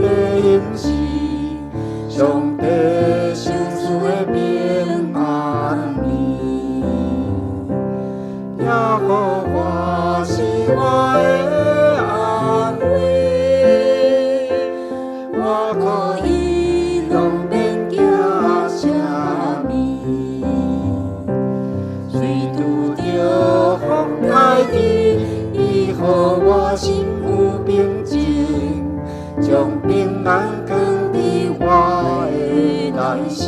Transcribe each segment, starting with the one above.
的应许，上帝手赐的平安眠，耶和华是我的安慰，我可以拢免惊啥物，虽拄着风台地，伊予我心有平静，将平安放伫我的内心。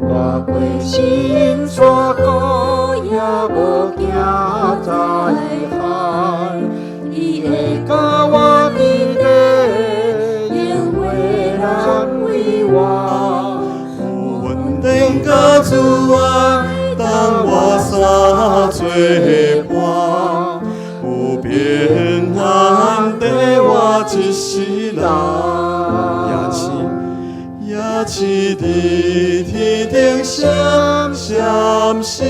我过心山谷也无惊灾害，伊会甲我伫底，永远安慰我。有稳定甲主爱，当我三做伴，有平安在我一世人。也是伫天顶闪闪星，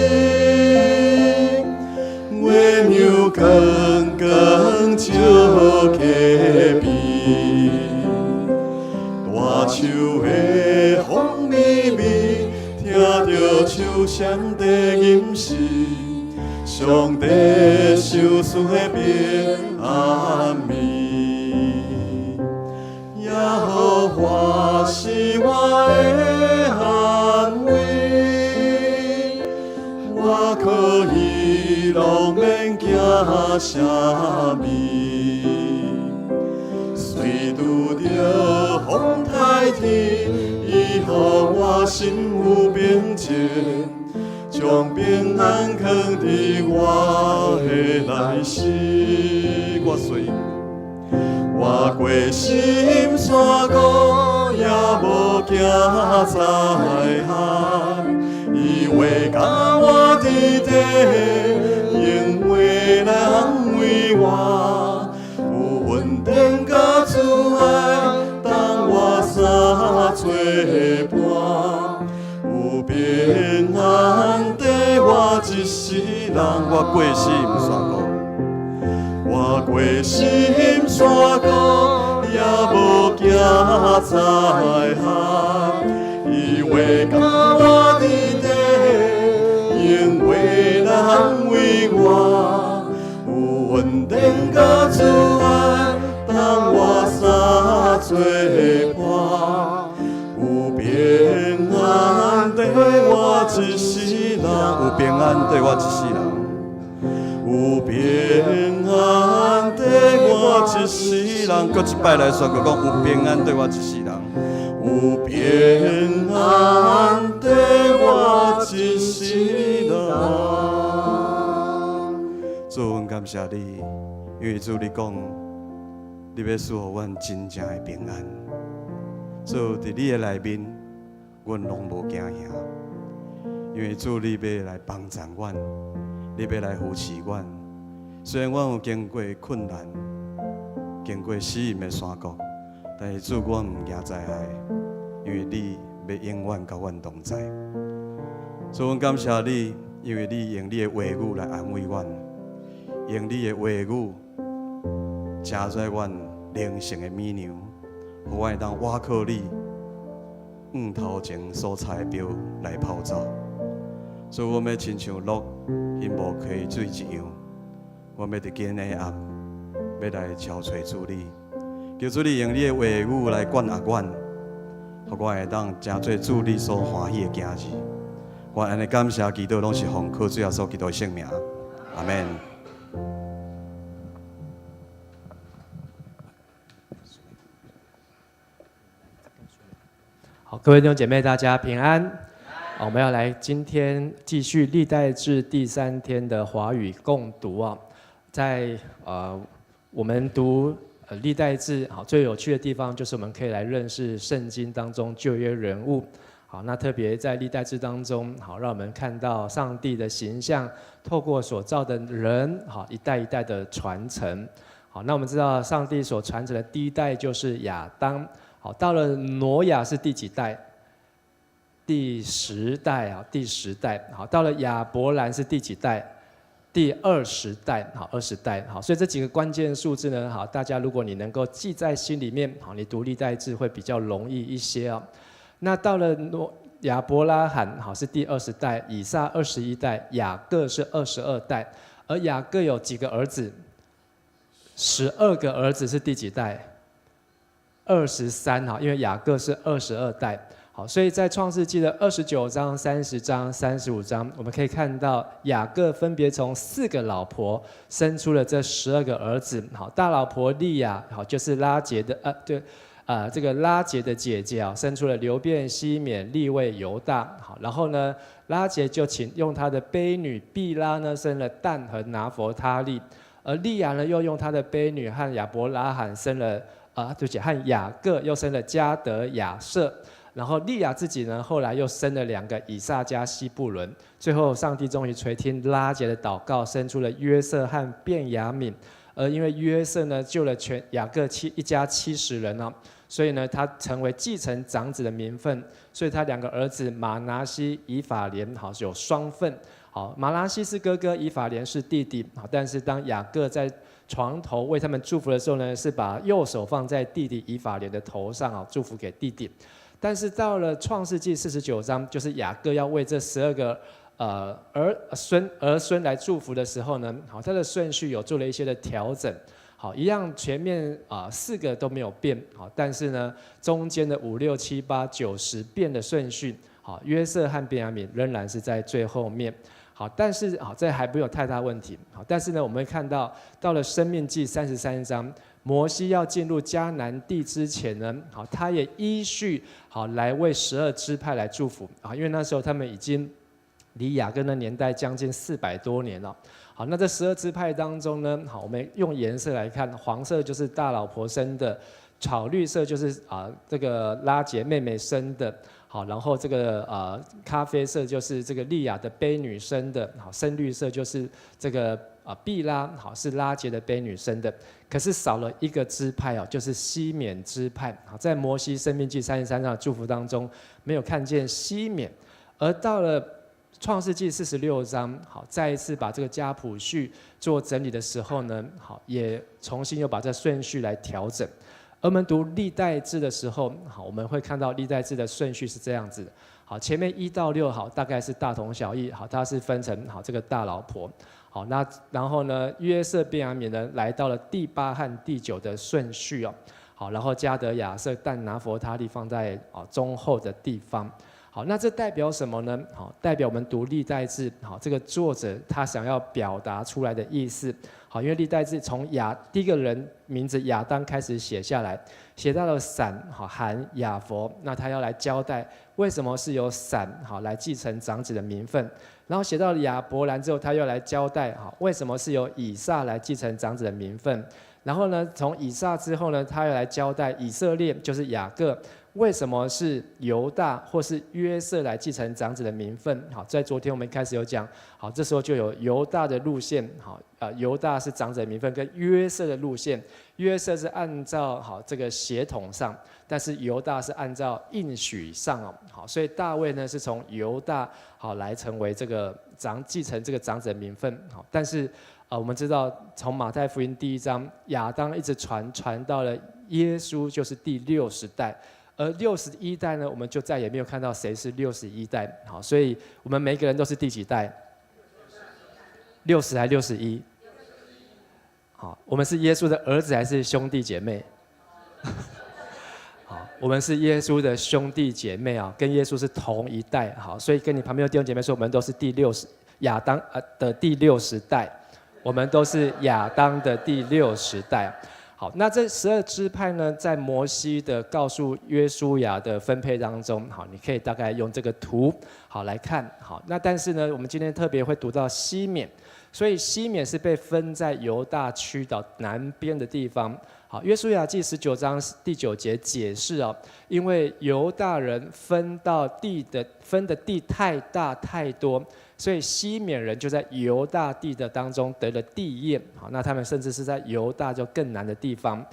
月亮光光照起边，大树的风微微，听着树声的吟诗，上帝手赐的平安眠。耶和华是我的安慰，我可以拢免惊啥物，虽拄着风台天，伊予我心有平静，将平安放伫我的内心。我过心山谷也无惊灾害，伊会甲我伫底，永远来安慰我。有稳定甲主爱，当我三做伴，有平安在我一世人。我过心山谷。我过心山谷也无惊灾害，伊会甲我伫底，永远来安慰我。有稳定甲主爱，当我三做伴，有平安在我一世人。有平安在我一世人。有平安在我一世人，搁一摆来宣告讲：有平安在我一世人，有平安在我一世人。主，阮感谢你，因为主你讲，你要赐予阮真正的平安。主，伫你的内面，阮拢无惊吓，因为主你要来帮助阮。你要来扶持阮，虽然阮有经过困难，经过死荫的山谷，但是主，阮毋惊灾害，因为你要永远甲阮同在。所以阮感谢你，因为你用你的话语来安慰阮，用你的话语加在阮灵性的美娘，互我会当倚靠你头前所采的标来跑走。所以我们要亲像鹿翕无溪水一样，我们要伫今日暗，要来敲找主你，求主你用你的话语来管压阮，互我会当成做主你所欢喜的囝儿。我安尼感谢祈祷，拢是奉靠主耶稣基督的圣名，阿门。好，各位弟兄姐妹，大家平安。我们要来今天继续历代志第3天的华语共读啊，在我们读历代志，好，最有趣的地方就是我们可以来认识圣经当中旧约人物。好，那特别在历代志当中，好，让我们看到上帝的形象，透过所造的人，好，一代一代的传承。好，那我们知道上帝所传承的第一代就是亚当。好，到了挪亚是第几代？第10代啊，第10代。好，到了亚伯兰是第几代？第20代，好，20代，好，所以这几个关键数字呢，好，大家如果你能够记在心里面，好，你读历代志会比较容易一些啊。那到了亚伯拉罕，好，是第20代，以撒21代，雅各是22代，而雅各有几个儿子？12个儿子是第几代？23，哈，因为雅各是22代。好，所以在创世纪的29章、30章、35章，我们可以看到雅各分别从4个老婆生出了这12个儿子。好，大老婆利亚，好，就是拉结的，这个拉结的姐姐啊，生出了流便、西缅、利未、犹大。好，然后呢，拉结就用她的婢女毕拉呢，生了但和拿弗他利，而利亚呢，又用她的婢女和亚伯拉罕生了对不起，和雅各又生了迦得、亚瑟。然后利亚自己呢，后来又生了2个以撒加西布伦。最后，上帝终于垂听拉结的祷告，生出了约瑟和便雅悯。而因为约瑟呢，救了全雅各一家70人哦，所以呢，他成为继承长子的名分。所以他2个儿子马拿西、以法莲，好，有双份。好，马拿西是哥哥，以法莲是弟弟。好，但是当雅各在床头为他们祝福的时候呢，是把右手放在弟弟以法莲的头上啊，祝福给弟弟。但是到了创世纪49章，就是雅各要为这12个儿孙来祝福的时候呢，好，他的顺序有做了一些的调整。好，一样前面4个都没有变，好，但是呢，中间的5、6、7、8、9、10变的顺序，好，约瑟和便雅悯仍然是在最后面。好，但是好，这还没有太大问题。好，但是呢，我们会看到，到了申命记33章。摩西要进入迦南地之前呢，好，他也依序好来为12支派来祝福啊，因为那时候他们已经离雅各的年代将近400多年了。好，那这12支派当中呢，好，我们用颜色来看，黄色就是大老婆生的，草绿色就是这个拉结妹妹生的。好，然后这个咖啡色就是这个利亚的婢女生的，好，深绿色就是这个毕拉，好，是拉结的婢女生的。可是少了一个支派哦，就是西缅支派。好，在摩西生命记33章的祝福当中，没有看见西缅，而到了创世纪46章，好，再一次把这个家谱序做整理的时候呢，好，也重新又把这顺序来调整。而我们读历代志的时候，好，我们会看到历代志的顺序是这样子的。好，前面1到6，好，大概是大同小异。好，它是分成好这个大老婆。好，那然后呢，约瑟、便雅悯呢，来到了第8和第9的顺序哦。好，然后迦得、亚瑟、但、拿弗他利放在中后的地方。好，那这代表什么呢？好，代表我们读历代志，好，这个作者他想要表达出来的意思。好，因为历代志从第一个人名字亚当开始写下来，写到了闪、好、含、雅弗，那他要来交代为什么是由闪好来继承长子的名分，然后写到了亚伯兰之后，他又来交代好为什么是由以撒来继承长子的名分，然后呢，从以撒之后呢，他又来交代以色列就是雅各。为什么是犹大或是约瑟来继承长子的名分？好，在昨天我们开始有讲，好，这时候就有犹大的路线，好，犹大是长子的名分，跟约瑟的路线，约瑟是按照好这个血统上，但是犹大是按照应许上哦，好，所以大卫呢是从犹大好来成为这个继承这个长子的名分，好，但是我们知道从马太福音第1章，亚当一直传到了耶稣，就是第60代。而61代呢，我们就再也没有看到谁是61代。好，所以我们每个人都是第几代？60还61？好，我们是耶稣的儿子还是兄弟姐妹？好，我们是耶稣的兄弟姐妹啊，跟耶稣是同一代。好，所以跟你旁边的弟兄姐妹说，我们都是亚当的第60代，我们都是亚当的第60代。好，那这12支派呢，在摩西的告诉约书亚的分配当中，好，你可以大概用这个图好来看。好，那但是呢，我们今天特别会读到西缅，所以西缅是被分在犹大区岛南边的地方。好，约书亚记19章第9节解释哦，因为犹大人分的地太大太多。所以西缅人就在犹大地的当中得了地业，好，那他们甚至是在犹大就更南的地方。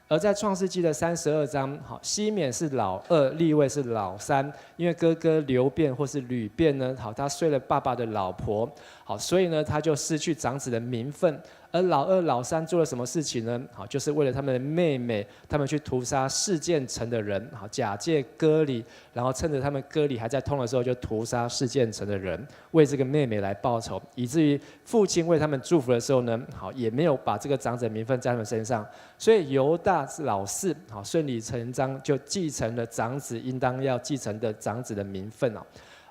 而在创世纪的32章，好，西缅是老二，利未是老三，因为哥哥流便或是吕便呢，好，他睡了爸爸的老婆，好，所以呢，他就失去长子的名分。而老二、老三做了什么事情呢？好，就是为了他们的妹妹，他们去屠杀示剑城的人，好，假借割礼，然后趁着他们割礼还在痛的时候，就屠杀示剑城的人，为这个妹妹来报仇，以至于父亲为他们祝福的时候呢，好，也没有把这个长子的名分在他们身上，所以犹大是老四，好，顺理成章就继承了长子应当要继承的长子的名分啊。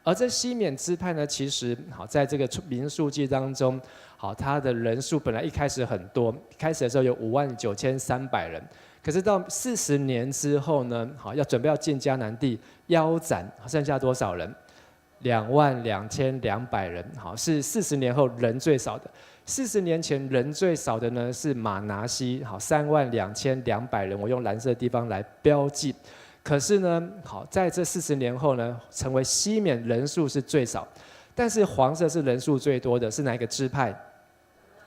而这西缅支派呢，其实好，在这个民数记当中，好，他的人数本来一开始很多，开始的时候有59300人，可是到40年之后呢，好，要准备要进迦南地，腰斩，剩下多少人？22200人，好，是40年后人最少的。40年前人最少的呢是马拿西，好，32200人，我用蓝色的地方来标记。可是呢，好，在这40年后呢，成为西缅人数是最少，但是黄色是人数最多的，是哪一个支派？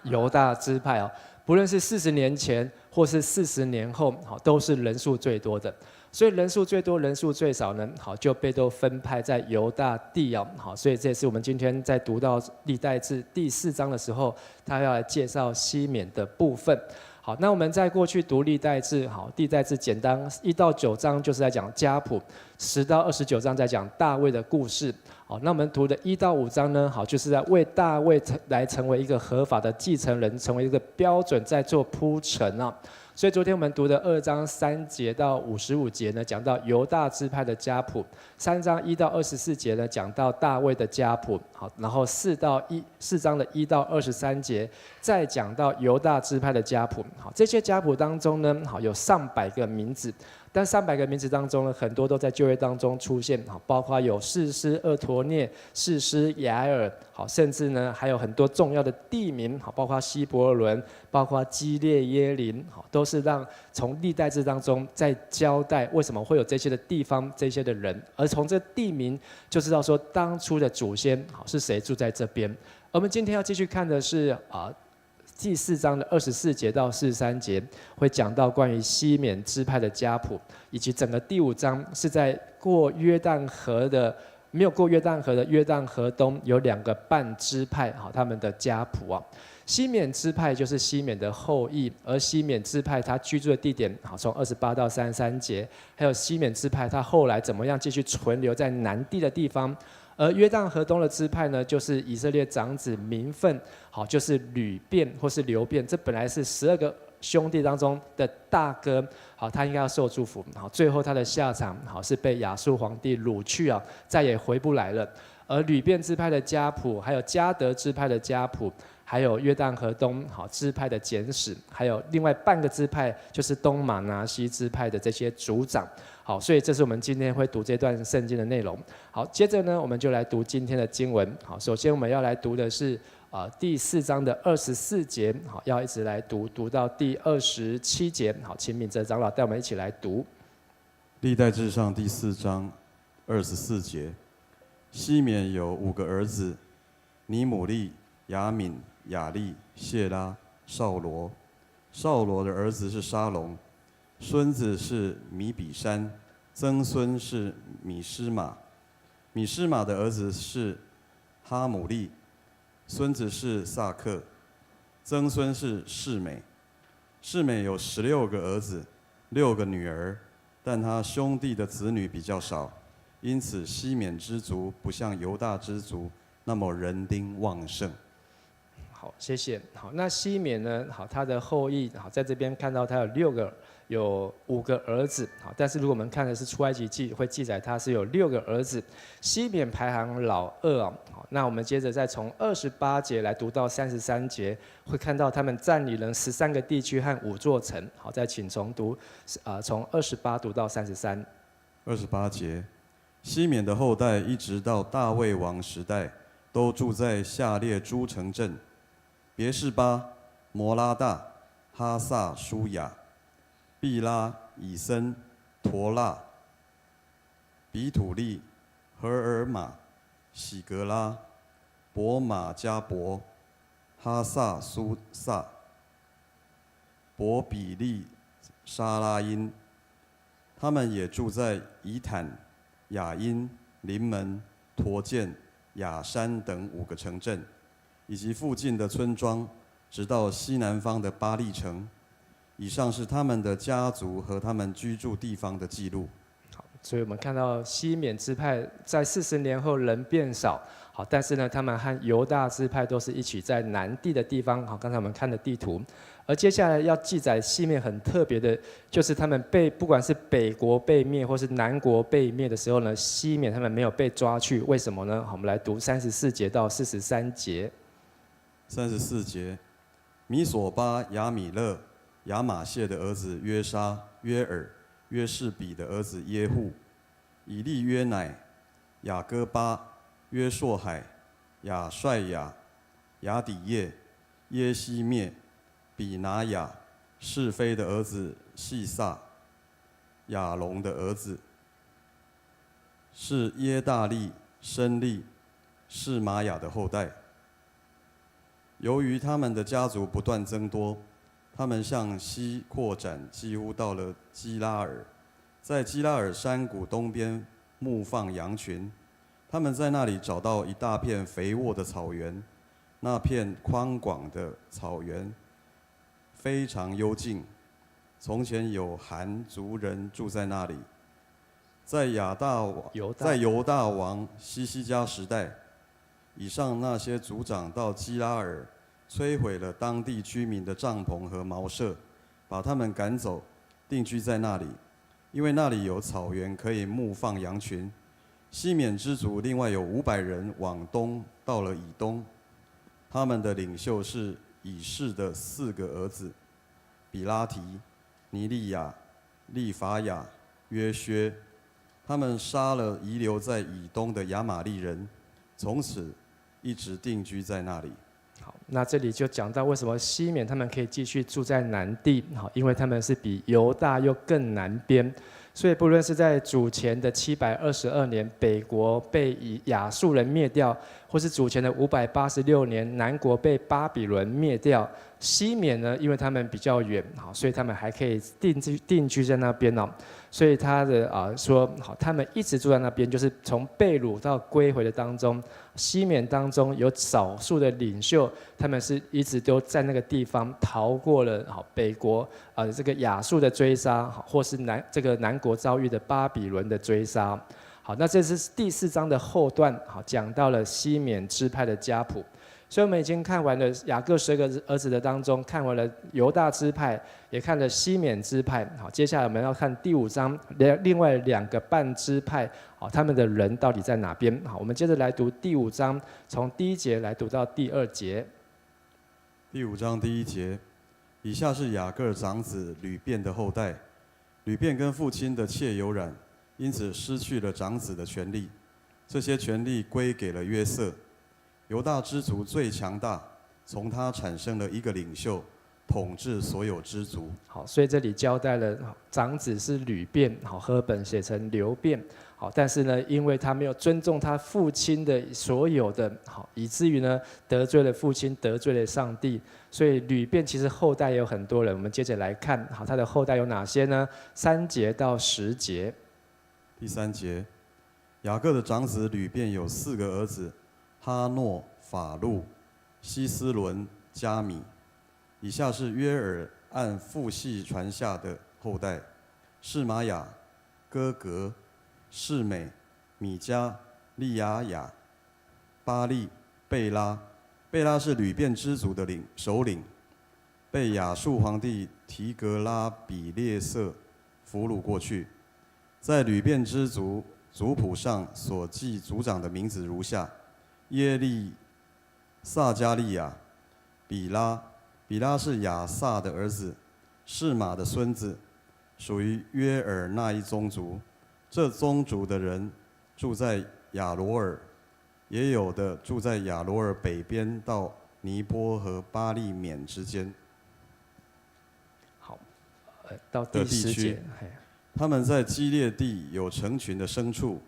犹大支派哦。不论是40年前或是40年后，好，都是人数最多的。所以人数最多、人数最少呢，好，就被都分派在犹大地哦。好，所以这也是我们今天在读到历代志第4章的时候，他要来介绍西缅的部分。好，那我们在过去读历代志，好，历代志简单1到9章就是在讲家谱，10到29章在讲大卫的故事。好，那我们读的1到5章呢，好，就是在为大卫来成为一个合法的继承人，成为一个标准，在做铺陈啊。所以昨天我们读的2章3节到55节呢，讲到犹大支派的家谱；3章1到24节呢，讲到大卫的家谱。好，然后4章的1到23节，再讲到犹大支派的家谱。好，这些家谱当中呢，好，有上百个名字。但300个名字当中呢，很多都在旧约当中出现，好，包括有士师厄陀聂、士师雅尔，好，甚至呢还有很多重要的地名，好，包括希伯伦，包括基列耶林，好，都是让从历代志当中在交代为什么会有这些的地方、这些的人，而从这地名就知道说当初的祖先好是谁住在这边。而我们今天要继续看的是第4章的24节到43节会讲到关于西缅支派的家谱，以及整个第5章是在过约旦河的没有过约旦河的约旦河东有2个半支派，好，他们的家谱啊。西缅支派就是西缅的后裔，而西缅支派他居住的地点，好，从28到33节，还有西缅支派他后来怎么样继续存留在南地的地方。而约旦河东的支派呢，就是以色列长子名分，好，就是吕便或是流便，这本来是12个兄弟当中的大哥，好，他应该要受祝福，好，最后他的下场，好，是被亚述皇帝掳去啊，再也回不来了。而吕便支派的家谱，还有迦得支派的家谱，还有约旦河东好支派的简史，还有另外半个支派就是东马拿西支派的这些族长。好，所以这是我们今天会读这段圣经的内容。好，接着呢，我们就来读今天的经文。好，首先我们要来读的是第4章的24节，好，要一直来读到第27节。好，请敏哲长老带我们一起来读。历代志上第4章24节，西缅有5个儿子：尼姆利、雅敏、雅利、谢拉、扫罗。扫罗的儿子是沙龙，孙子是米比山，曾孙是米施玛。米施玛的儿子是哈姆利，孙子是萨克，曾孙是示美。示美有16个儿子，6个女儿，但他兄弟的子女比较少，因此西缅之族不像犹大之族那么人丁旺盛。好，谢谢。好，那西缅呢？好，他的后裔，好，在这边看到他有5个儿子。好，但是如果我们看的是出埃及记，会记载他是有6个儿子。西缅排行老2啊。好，那我们接着再从28节来读到33节，会看到他们占领了13个地区和5座城。好，再请重读，从28读到33。28节，西缅的后代一直到大卫王时代，都住在下列诸城镇：别是巴、摩拉大、哈萨舒雅、毕拉、以森、陀拉、比土利、荷尔玛、喜格拉、伯马加伯、哈萨苏萨、伯比利沙拉因。他们也住在以坦、雅因、临门、陀剑、雅山等5个城镇，以及附近的村庄，直到西南方的巴利城。以上是他们的家族和他们居住地方的记录。好，所以我们看到西缅支派在40年后人变少，好，但是呢，他们和犹大支派都是一起在南地的地方。好，刚才我们看的地图，而接下来要记载西缅很特别的，就是他们不管是北国被灭或是南国被灭的时候呢，西缅他们没有被抓去，为什么呢？好，我们来读34节到43节。34节，米索巴、亚米勒、亚玛谢的儿子约沙、约尔、约士比的儿子耶户、以利约乃、雅各巴、约朔海、亚帅雅、雅底叶、耶西灭、比拿雅、是非的儿子细撒、亚龙的儿子是耶大利、申利、是玛雅的后代。由于他们的家族不断增多，他们向西扩展，几乎到了基拉尔，在基拉尔山谷东边牧放羊群。他们在那里找到一大片肥沃的草原，那片宽广的草原非常幽静。从前有韩族人住在那里。在犹大王西西家时代，以上那些族长到基拉尔，摧毁了当地居民的帐篷和茅舍，把他们赶走，定居在那里，因为那里有草原可以牧放羊群。西缅之族另外有500人往东到了以东，他们的领袖是以士的4个儿子：比拉提、尼利亚、利法亚、约薛。他们杀了遗留在以东的亚玛利人，从此一直定居在那里。好，那这里就讲到为什么西缅他们可以继续住在南地，好，因为他们是比犹大又更南边，所以不论是在主前的722年北国被亚述人灭掉，或是主前的586年南国被巴比伦灭掉，西缅呢，因为他们比较远，好，所以他们还可以定居在那边哦。所以他的说好，他们一直住在那边，就是从被掳到归回的当中，西缅当中有少数的领袖，他们是一直都在那个地方逃过了好北国这个亚述的追杀，好，或是南国遭遇的巴比伦的追杀。好，那这是第4章的后段，好，讲到了西缅支派的家谱。所以我们已经看完了雅各12个儿子的当中，看完了犹大支派，也看了西缅支派。好，接下来我们要看第5章另外2个半支派，好，他们的人到底在哪边？好，我们接着来读第5章，从第1节来读到第2节。第5章第1节，以下是雅各长子吕便的后代。吕便跟父亲的妾有染，因此失去了长子的权利，这些权利归给了约瑟。犹大支族最强大，从他产生了一个领袖，统治所有支族。好，所以这里交代了长子是吕便，好，和本写成流便。好，但是呢，因为他没有尊重他父亲的所有的好，以至于呢得罪了父亲，得罪了上帝。所以吕便其实后代也有很多人。我们接着来看，好，他的后代有哪些呢？3节到10节。第3节，雅各的长子吕便有4个儿子。哈诺、法路、希斯伦、加米。以下是约尔按父系传下的后代：示玛雅、哥格、示美、米迦、利亚雅、巴利、贝拉。贝拉是吕便支族的首领，被亚述皇帝提格拉比列色俘虏过去。在吕便支族族谱上所记族长的名字如下：耶利、撒加利亚、比拉。比拉是亚萨的儿子，示玛的孙子，属于约尔那一宗族。这宗族的人住在亚罗尔，也有的住在亚罗尔北边到尼波和巴利缅之间。好，到第10节。他们在基列地有成群的牲畜。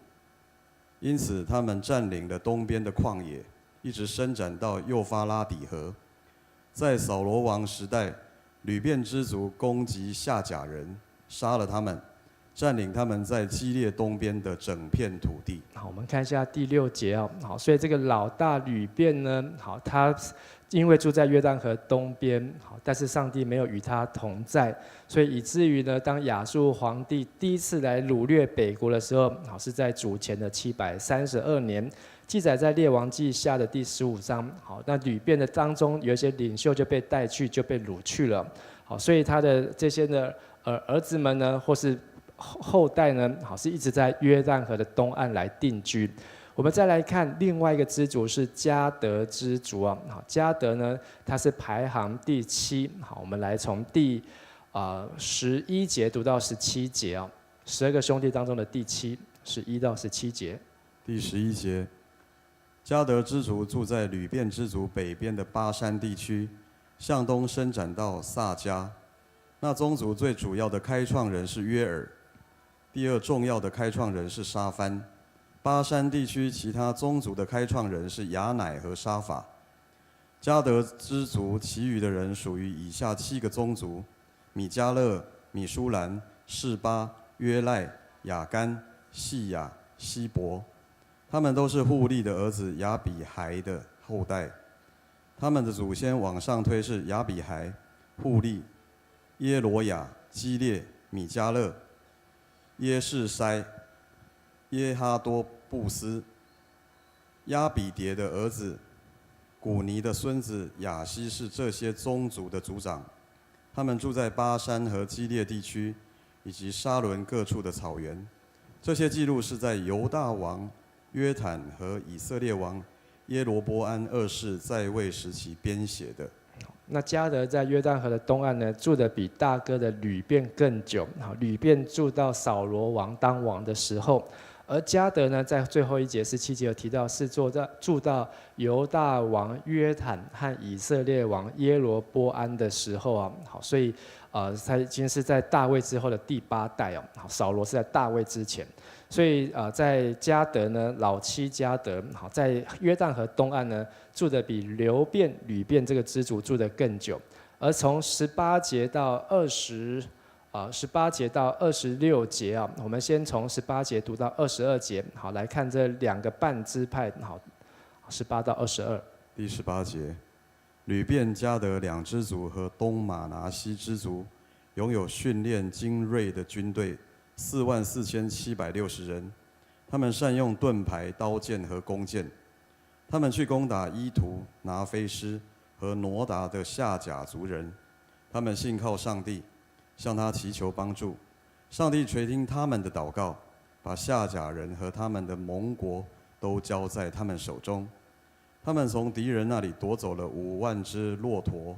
因此，他们占领了东边的旷野，一直伸展到幼发拉底河。在扫罗王时代，吕遍之族攻击夏甲人，杀了他们，占领他们在基列东边的整片土地。好，我们看一下第6节哦。好，所以这个老大吕遍呢，好，他因为住在约旦河东边，好，但是上帝没有与他同在，所以以至于呢，当亚述皇帝第一次来掳掠北国的时候，好，是在主前的732年。记载在列王记下的第15章。好，那吕遍的当中有一些领袖就被带去，就被掳去了。好，所以他的这些的儿子们呢，或是后代呢，好，是一直在约旦河的东岸来定居。我们再来看另外一个支族是迦得支族啊。好，迦得呢，它是排行第7。好，我们来从第11节读到17节啊。12个兄弟当中的第7，11到17节。第11节。迦得支族住在吕遍支族北边的巴山地区，向东伸展到撒迦。那宗族最主要的开创人是约珥，第2重要的开创人是沙番。巴山地区其他宗族的开创人是亚乃和沙法。迦得支族其余的人属于以下7个宗族：米迦勒、米舒兰、示巴、约赖、雅干、细雅、希伯。他们都是户利的儿子亚比孩的后代，他们的祖先往上推是亚比孩、户利、耶罗亚、基列、米迦勒、耶士塞、耶哈多布斯。亚比迭的儿子古尼的孙子亚西是这些宗族的族长，他们住在巴山和基列地区以及沙伦各处的草原。这些记录是在犹大王约坦和以色列王耶罗波安2世在位时期编写的。那迦得在约旦河的东岸呢，住的比大哥的吕遍更久。好，吕遍住到扫罗王当王的时候，而迦得呢，在最后一节17节有提到是住到犹大王约坦和以色列王耶罗波安的时候啊。好，所以他已经是在大卫之后的第8代哦。好，扫罗是在大卫之前。所以在迦得呢，老妻迦得，好，在约旦河东岸呢，住的比流便、吕遍这个支族住的更久。而从18节到18节到26节啊，我们先从18节读到22节，好，来看这2个半支派，好，18到22。第18节，吕遍、迦得2支族和东马拿西支族，拥有训练精锐的军队。44760人，他们善用盾牌、刀剑和弓箭。他们去攻打伊图、拿菲斯和挪达的夏甲族人。他们信靠上帝，向他祈求帮助。上帝垂听他们的祷告，把夏甲人和他们的盟国都交在他们手中。他们从敌人那里夺走了5万只骆驼、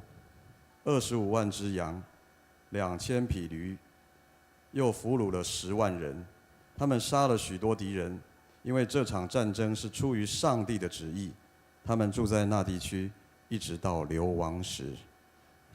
25万只羊、2000匹驴。又俘虏了10万人，他们杀了许多敌人，因为这场战争是出于上帝的旨意。他们住在那地区，一直到流亡时。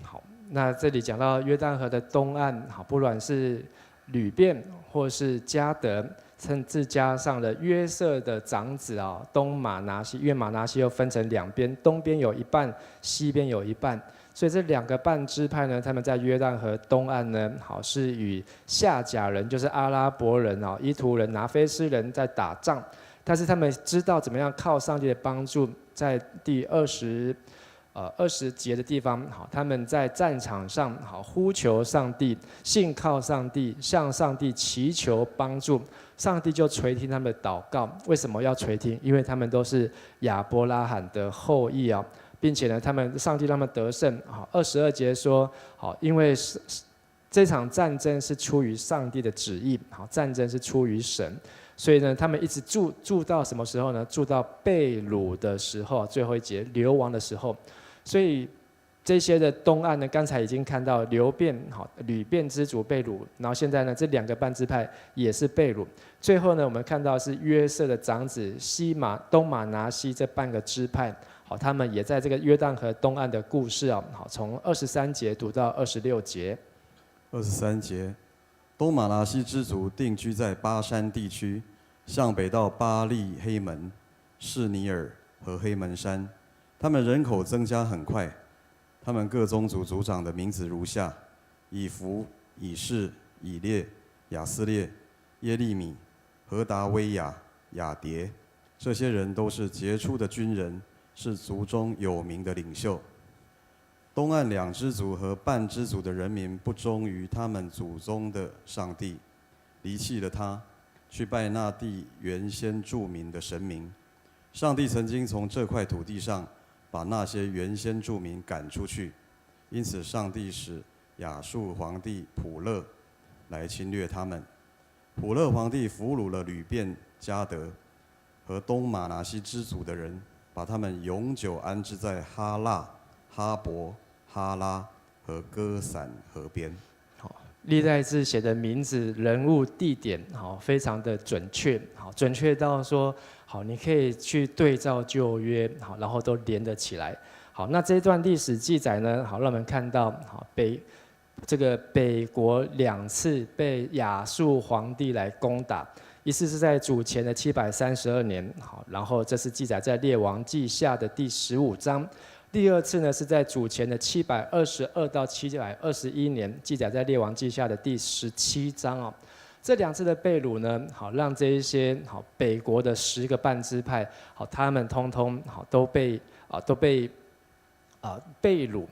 好，那这里讲到约旦河的东岸，好，不管是吕遍或是迦得，甚至加上了约瑟的长子啊，东马拿西，因为马拿西又分成2边，东边有一半，西边有一半。所以这2个半支派呢，他们在约旦河东岸呢，好，是与夏甲人，就是阿拉伯人啊、伊图人、拿菲斯人在打仗，但是他们知道怎么样靠上帝的帮助，在第20节的地方，好，他们在战场上好呼求上帝，信靠上帝，向上帝祈求帮助，上帝就垂听他们的祷告。为什么要垂听？因为他们都是亚伯拉罕的后裔啊。并且呢，上帝让他们得胜。好，22节说，好，因为这场战争是出于上帝的旨意，好，战争是出于神，所以呢，他们一直住到什么时候呢？住到被掳的时候，最后一节流亡的时候。所以这些的东岸呢，刚才已经看到流便、吕遍支族被掳，然后现在呢，这2个半支派也是被掳。最后呢，我们看到是约瑟的长子东马拿西这半个支派。好，他们也在这个约旦河东岸的故事啊。好，从23节读到26节。23节，东马拿西支族定居在巴山地区，向北到巴利黑门、士尼尔和黑门山。他们人口增加很快，他们各宗族族长的名字如下：以弗、以士、以列、亚斯列、耶利米、何达威亚、雅迭。这些人都是杰出的军人，是族中有名的领袖。东岸2支族和半支族的人民不忠于他们祖宗的上帝，离弃了他，去拜那地原先著名的神明。上帝曾经从这块土地上把那些原先住民赶出去，因此上帝使亚述皇帝普勒来侵略他们。普勒皇帝俘虏了吕便、迦得和东马拿西支族的人，把他们永久安置在哈腊、哈伯、哈拉和歌散河边。历代志写的名字、人物、地点，非常的准确，准确到说，你可以去对照旧约，然后都连得起来。好，那这一段历史记载呢，让我们看到，北国2次被亚述皇帝来攻打，一次是在主前的732年，然后这是记载在列王记下的第15章。第2次呢，是在主前的722到721年，记载在列王记下的第17章哦。这2次的被掳呢，让这一些北国的10个半支派，他们通通都被被掳，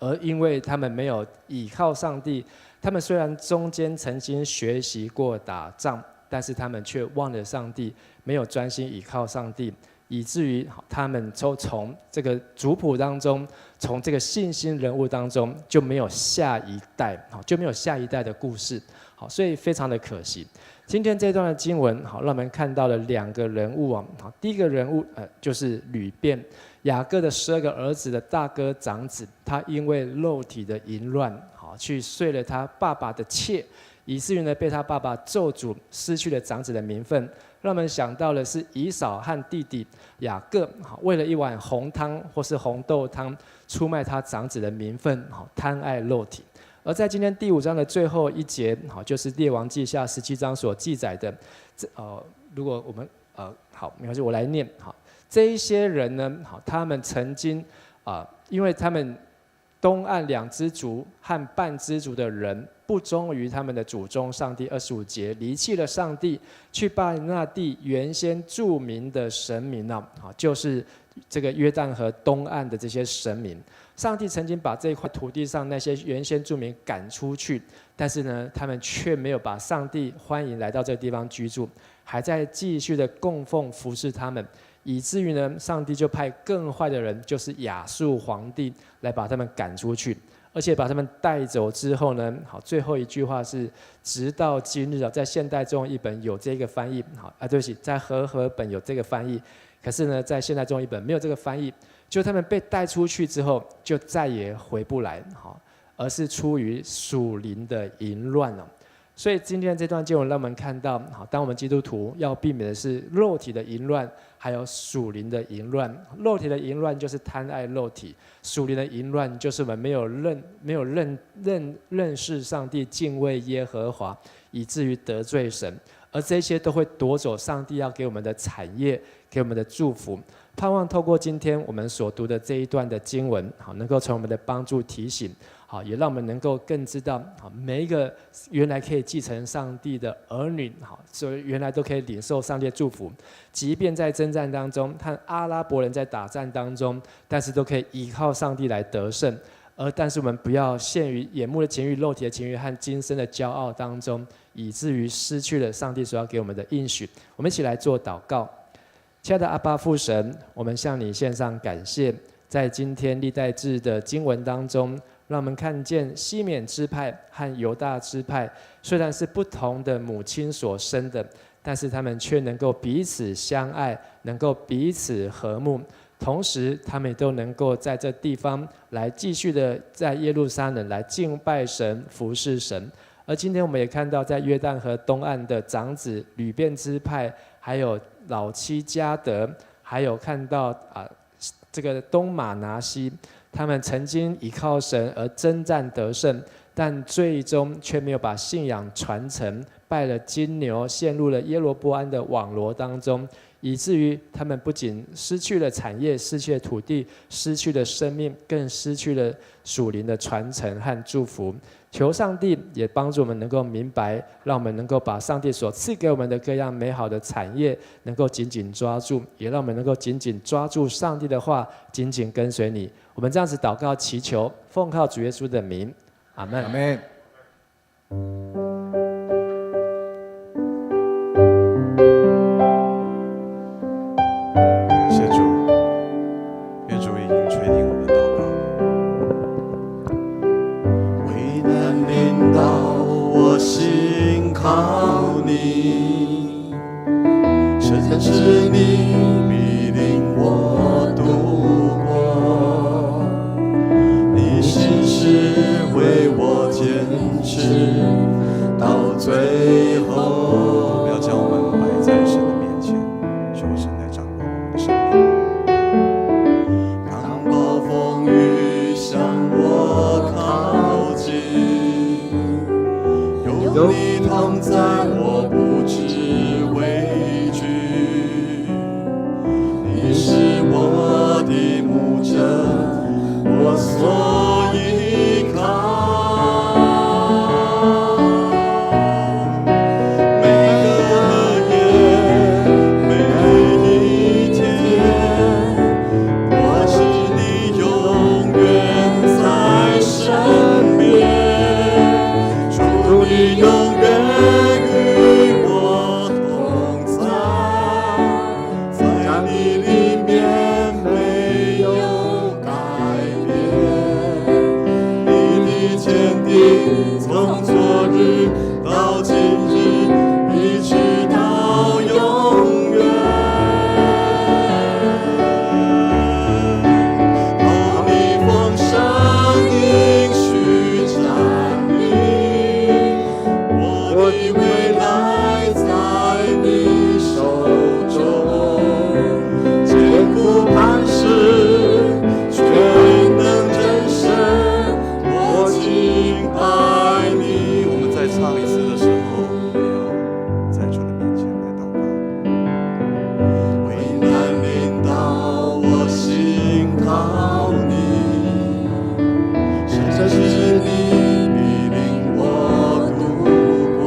而因为他们没有倚靠上帝，他们虽然中间曾经学习过打仗，但是他们却忘了上帝，没有专心倚靠上帝。以至于他们就从这个族谱当中，从这个信心人物当中就没有下一代，就没有下一代的故事，所以非常的可惜。今天这段的经文，让我们看到了2个人物啊。第一个人物就是吕便，雅各的12个儿子的大哥长子，他因为肉体的淫乱，去睡了他爸爸的妾，以至于呢被他爸爸咒诅，失去了长子的名分。让我们想到的是以扫和弟弟雅各，为了一碗红汤或是红豆汤，出卖他长子的名分，贪爱肉体。而在今天第5章的最后一节，就是列王记下17章所记载的，如果我们好，没关系，我来念。这一些人呢，他们曾经因为他们东岸2支族和半支族的人不忠于他们的祖宗上帝，25节离弃了上帝，去拜那地原先著名的神明就是这个约旦河东岸的这些神明。上帝曾经把这一块土地上那些原先住民赶出去，但是呢，他们却没有把上帝欢迎来到这个地方居住，还在继续的供奉服侍他们。以至于呢，上帝就派更坏的人，就是亚述皇帝，来把他们赶出去，而且把他们带走之后呢，最后一句话是，直到今日在现代中译本有这个翻译，对不起，在和合本有这个翻译，可是呢，在现代中译本没有这个翻译，就他们被带出去之后，就再也回不来，而是出于属灵的淫乱了。所以今天这段经文让我们看到，当我们基督徒要避免的是肉体的淫乱，还有属灵的淫乱。肉体的淫乱就是贪爱肉体，属灵的淫乱就是我们没有认识上帝，敬畏耶和华，以至于得罪神。而这些都会夺走上帝要给我们的产业，给我们的祝福。盼望透过今天我们所读的这一段的经文，能够从我们的帮助提醒。也让我们能够更知道，每一个原来可以继承上帝的儿女，所以原来都可以领受上帝的祝福。即便在征战当中，和阿拉伯人在打战当中，但是都可以依靠上帝来得胜。但是我们不要陷于眼目的情欲、肉体的情欲和今生的骄傲当中，以至于失去了上帝所要给我们的应许。我们一起来做祷告。亲爱的阿爸父神，我们向你献上感谢，在今天历代志的经文当中，让我们看见西缅支派和犹大支派虽然是不同的母亲所生的，但是他们却能够彼此相爱，能够彼此和睦。同时，他们也都能够在这地方来继续的在耶路撒冷来敬拜神、服侍神。而今天我们也看到，在约旦河东岸的长子吕便支派，还有老妻迦得，还有看到这个东马拿西，他们曾经依靠神而征战得胜，但最终却没有把信仰传承，拜了金牛，陷入了耶罗波安的网罗当中，以至于他们不仅失去了产业、失去了土地、失去了生命，更失去了属灵的传承和祝福。求上帝也帮助我们能够明白，让我们能够把上帝所赐给我们的各样美好的产业能够紧紧抓住，也让我们能够紧紧抓住上帝的话，紧紧跟随你。我们这样子祷告祈求，奉靠主耶稣的名，阿们。阿们。感谢主，愿主已经垂听我们的祷告。危难临到，我心靠你，深知你必领我度过，你心是为我坚持到最后。我们要将我们摆在神的面前，求神来掌管我们的生命。当暴风雨向我靠近，有你同在，我不知畏惧。你是我的牧者，我所依靠。从昨日到今日，一直到永远。靠你丰盛应许站立，我的未来在你手中，艰苦磐石，全能战胜，我敬拜。唱一次的时候，我要在主的面前来祷告。危难临到，我心靠你，深知你必领我度过，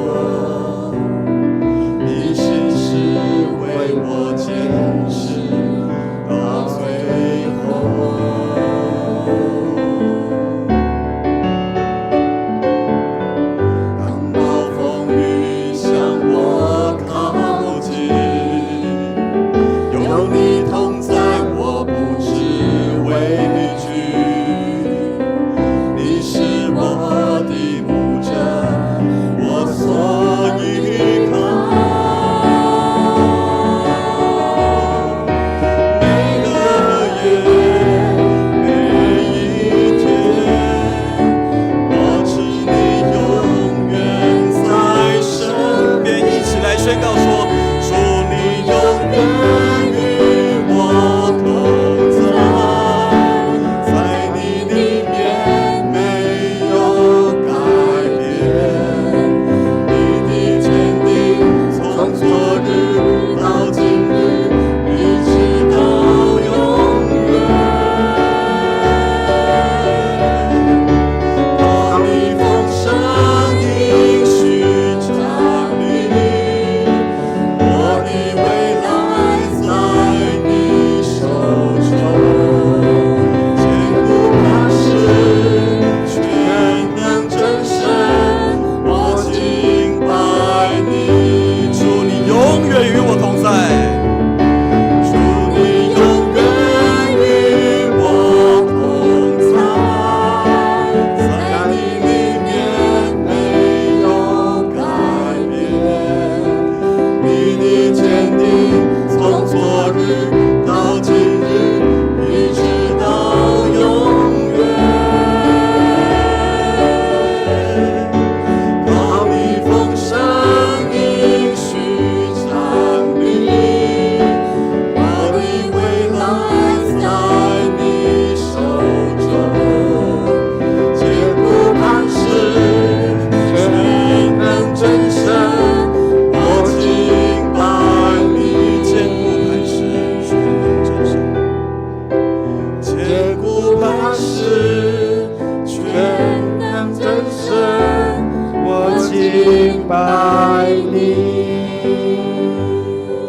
你。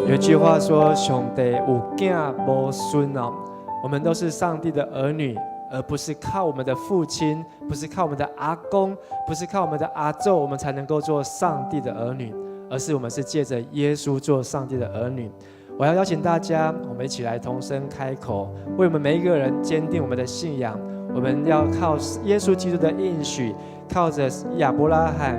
有一句话说：“上帝有囝无孙哦。”我们都是上帝的儿女，而不是靠我们的父亲，不是靠我们的阿公，不是靠我们的阿祖，我们才能够做上帝的儿女，而是我们是借着耶稣做上帝的儿女。我要邀请大家，我们一起来同声开口，为我们每一个人坚定我们的信仰。我们要靠耶稣基督的应许，靠着亚伯拉罕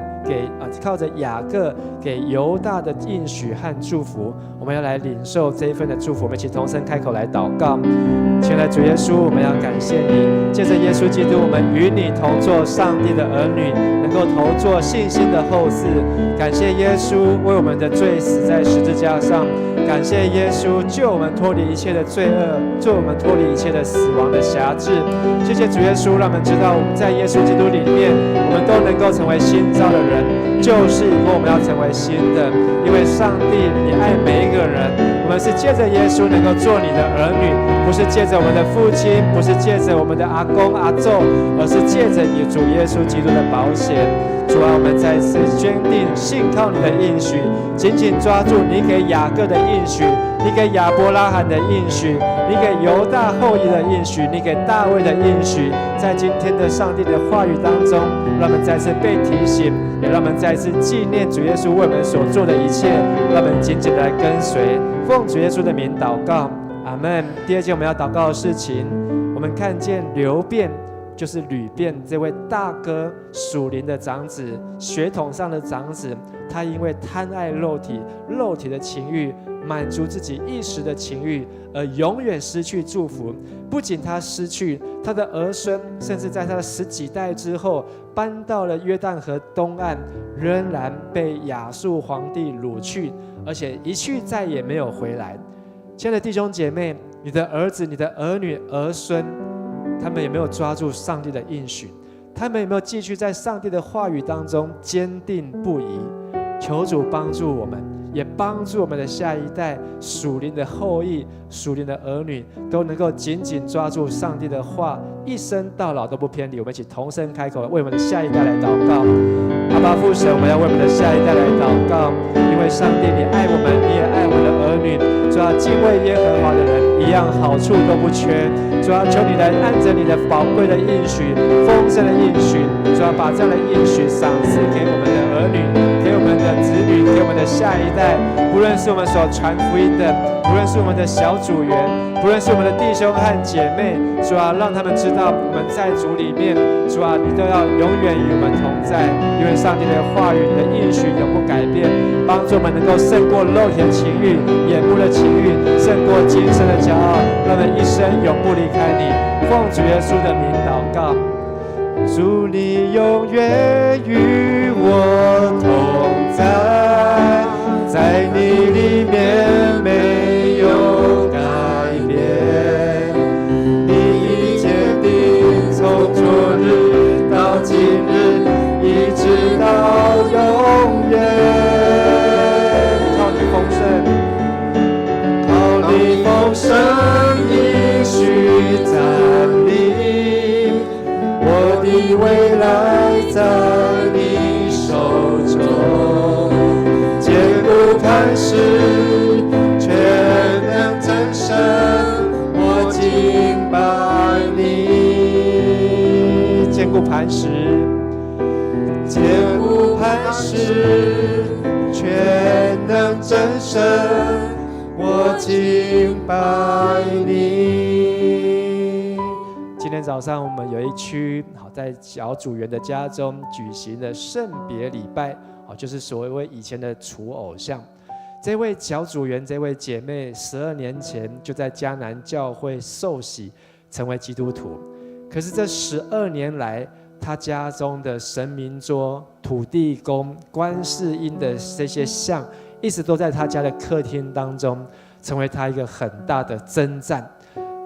靠着雅各给犹大的应许和祝福，我们要来领受这一份的祝福。我们一起同声开口来祷告。亲爱的主耶稣，我们要感谢你，借着耶稣基督，我们与你同做上帝的儿女，能够同做信心的后嗣。感谢耶稣为我们的罪死在十字架上，感谢耶稣救我们脱离一切的罪恶，救我们脱离一切的死亡的辖制。谢谢主耶稣，让我们知道我们在耶稣基督里面，我们都能够成为新造的人，旧事以后我们要成为新的。因为上帝你爱每一个人，我们是借着耶稣能够做你的儿女，不是借着我们的父亲，不是借着我们的阿公阿祖，而是借着你主耶稣基督的宝血。主啊，我们再次坚定信靠你的应许，紧紧抓住你给雅各的应许，你给亚伯拉罕的应许，你给犹大后裔的应许，你给大卫的应许。在今天的上帝的话语当中，让我们再次被提醒，也让我们再次纪念主耶稣为我们所做的一切，让我们紧紧的来跟随，奉主耶稣的名祷告，阿们。第二件我们要祷告的事情，我们看见流便，就是吕便这位大哥属灵的长子，血统上的长子，他因为贪爱肉体的情欲，满足自己一时的情欲，而永远失去祝福。不仅他失去，他的儿孙甚至在他的10几代之后，搬到了约旦河东岸，仍然被亚述皇帝掳去，而且一去再也没有回来。亲爱的弟兄姐妹，你的儿子、你的儿女、儿孙，他们有没有抓住上帝的应许？他们有没有继续在上帝的话语当中坚定不移？求主帮助我们，也帮助我们的下一代属灵的后裔、属灵的儿女，都能够紧紧抓住上帝的话，一生到老都不偏离。我们一起同声开口，为我们的下一代来祷告。阿爸父神，我们要为我们的下一代来祷告，因为上帝你爱我们，你也爱我们的儿女。主要敬畏耶和华的人，一样好处都不缺。主要求你来按着你的宝贵的应许、丰盛的应许，主要把这样的应许赏赐给我们的儿女，给我们的子女，给我们的下一代。不论是我们所传福音的，不论是我们的小组员，不论是我们的弟兄和姐妹，主啊，让他们知道我们在主里面，主啊，你都要永远与我们同在，因为上帝的话语、你的应许永不改变，帮助我们能够胜过肉体的情欲、眼目的情欲，胜过今生的骄傲，让我们一生永不离开你。奉主耶稣的名祷告，主你永远与我同在，在你里面没有改变，你已坚定，从昨日到今日，一直到永远。靠你丰盛，靠你丰盛应许站立，我的未来在你手中，坚固磐石，全能真神，我敬拜你。坚固磐石，坚固磐石，全能真神，我敬拜你。今天早上我们有一区在小组员的家中举行了圣别礼拜，就是所谓以前的除偶像。这位小组员，这位姐妹，12年前就在迦南教会受洗，成为基督徒。可是这12年来，她家中的神明桌、土地公、观世音的这些像，一直都在她家的客厅当中，成为她一个很大的征战。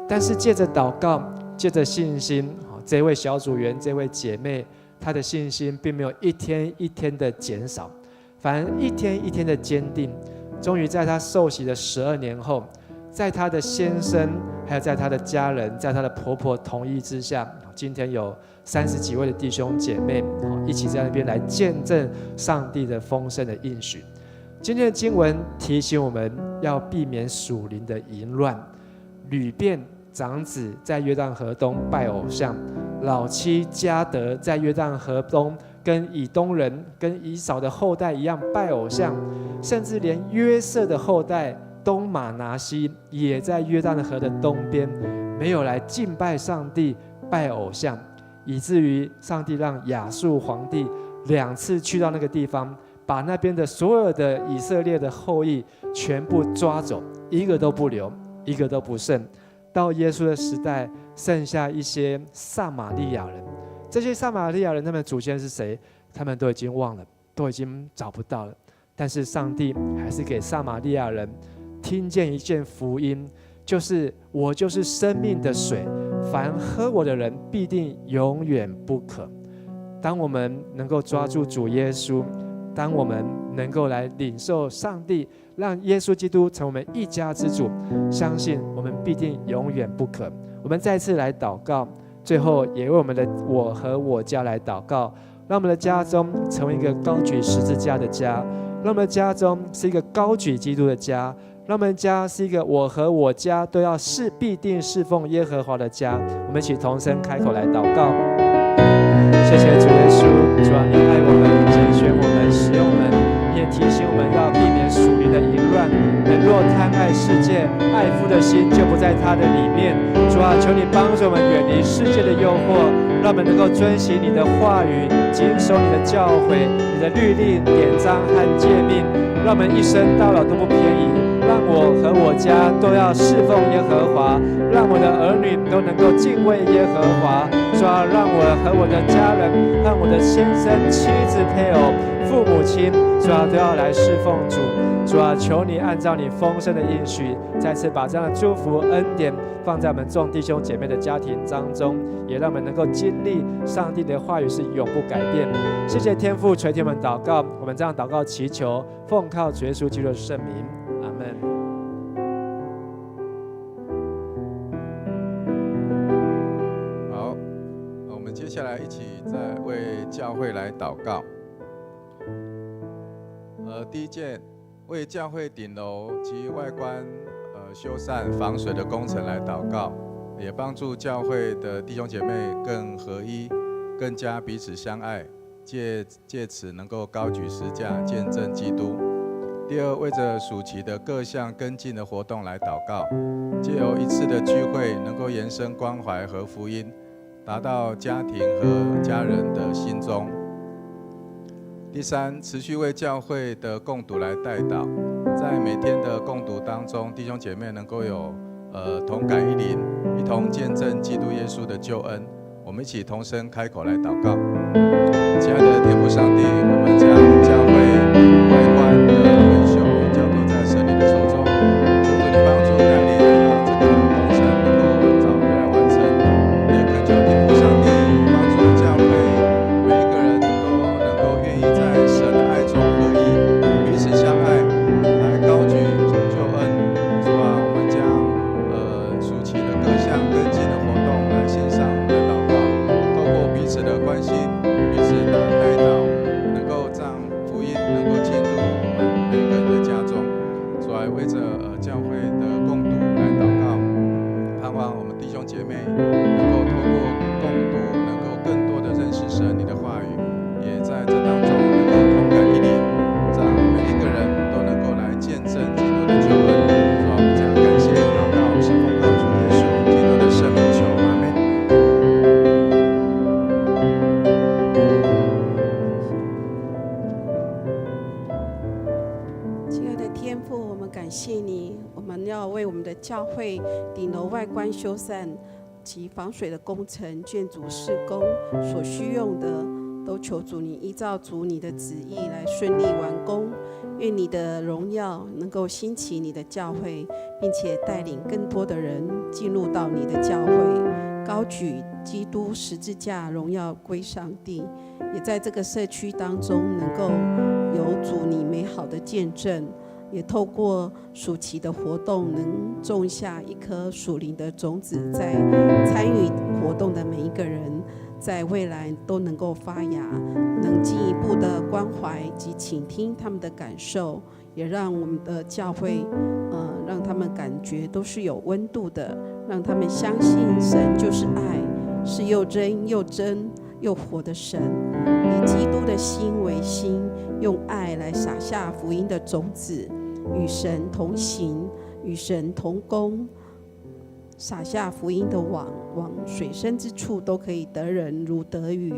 但是借着祷告，借着信心，这位小组员，这位姐妹，她的信心并没有一天一天的减少，反而一天一天的坚定。终于在她受洗的12年后，在她的先生，还有在她的家人，在她的婆婆同意之下，今天有30几位的弟兄姐妹一起在那边来见证上帝的丰盛的应许。今天的经文提醒我们要避免属灵的淫乱。吕便长子在约旦河东拜偶像，老妻迦得在约旦河东跟以东人、跟以扫的后代一样拜偶像，甚至连约瑟的后代东马拿西也在约旦河的东边，没有来敬拜上帝，拜偶像，以至于上帝让亚述皇帝2次去到那个地方，把那边的所有的以色列的后裔全部抓走，一个都不留，一个都不剩。到耶稣的时代，剩下一些撒玛利亚人。这些撒玛利亚人，他们的祖先是谁？他们都已经忘了，都已经找不到了。但是上帝还是给撒玛利亚人听见一件福音，就是我就是生命的水，凡喝我的人必定永远不渴。当我们能够抓住主耶稣，当我们能够来领受上帝，让耶稣基督成为我们一家之主，相信我们必定永远不渴。我们再次来祷告，最后也为我和我家来祷告，让我们的家中成为一个高举十字架的家，让我们的家中是一个高举基督的家，让我们家是一个我和我家都要必定侍奉耶和华的家。我们一起同声开口来祷告。谢谢主耶稣，主啊，你爱我们，拣选我们，使用我们，你也提醒我们要避免属灵的淫乱。人若贪爱世界，爱父的心就不在他的里面。主啊，求你帮助我们远离世界的诱惑，让我们能够遵行你的话语，谨守你的教诲、你的律例、典章和诫命，让我们一生到老都不偏移。让我和我家都要侍奉耶和华，让我的儿女都能够敬畏耶和华。主啊，让我和我的家人、让我的先生、妻子、配偶、父母亲，主啊，都要来侍奉主。主啊，求你按照你丰盛的应许，再次把这样的祝福恩典放在我们众弟兄姐妹的家庭当中，也让我们能够经历上帝的话语是永不改变。谢谢天父垂听我们祷告，我们这样祷告祈求，奉靠主耶稣基督的圣名，阿们。好，我们接下来一起再为教会来祷告。第一件，为教会顶楼及外观修缮防水的工程来祷告，也帮助教会的弟兄姐妹更合一，更加彼此相爱，借此能够高举十架，见证基督。第二，为着暑期的各项跟进的活动来祷告，藉由一次的聚会，能够延伸关怀和福音，达到家庭和家人的心中。第三，持续为教会的共读来代祷，在每天的共读当中，弟兄姐妹能够有同感一灵，一同见证基督耶稣的救恩。我们一起同声开口来祷告。亲爱的天父上帝，我们将教会外观的维修交托在神你的手中，求主你帮助带领，让这个工程能够早日来完成。也恳求天父上帝帮助教会每一个人都能够愿意在神的爱中合一，彼此相爱，来高举救恩。主啊，我们将暑期的各项跟进的活动来献上我们的祷告，透过彼此的关心、彼此的代祷，能够让福音能够进入我们每个人的家中。主啊，为着教会的共读来祷告，盼望我们弟兄姐妹能够透过共读，能够更多的认识神你的话语，也在这当中能够同感一灵，让每一个人都能够来见证基督的救恩。主啊，我们将感谢祷告，是奉靠主耶稣基督的圣名求，阿们。亲爱的天父，我们感谢你，我们要为我们的教会顶楼外观修缮及防水的工程、建筑施工所需用的，都求主你依照主你的旨意来顺利完工。愿你的荣耀能够兴起你的教会，并且带领更多的人进入到你的教会，高举基督十字架，荣耀归上帝。也在这个社区当中能够有主你美好的见证，也透过暑期的活动，能种下一颗属灵的种子，在参与活动的每一个人在未来都能够发芽，能进一步的关怀及倾听他们的感受，也让我们的教会，让他们感觉都是有温度的，让他们相信神就是爱，是又真又活的神，以基督的心为心，用爱来撒下福音的种子，与神同行，与神同工，撒下福音的网，往水深之处都可以得人如得鱼，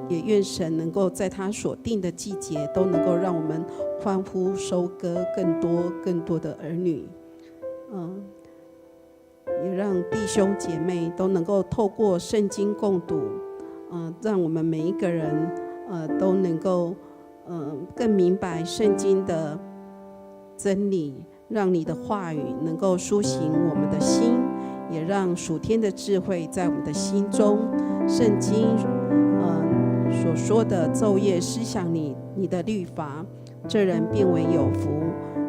也愿神能够在他所定的季节，都能够让我们欢呼收割更多的儿女，也让弟兄姐妹都能够透过圣经共读，让我们每一个人都能够更明白圣经的真理，让你的话语能够苏醒我们的心，也让属天的智慧在我们的心中。圣经所说的昼夜思想你的律法，这人变为有福。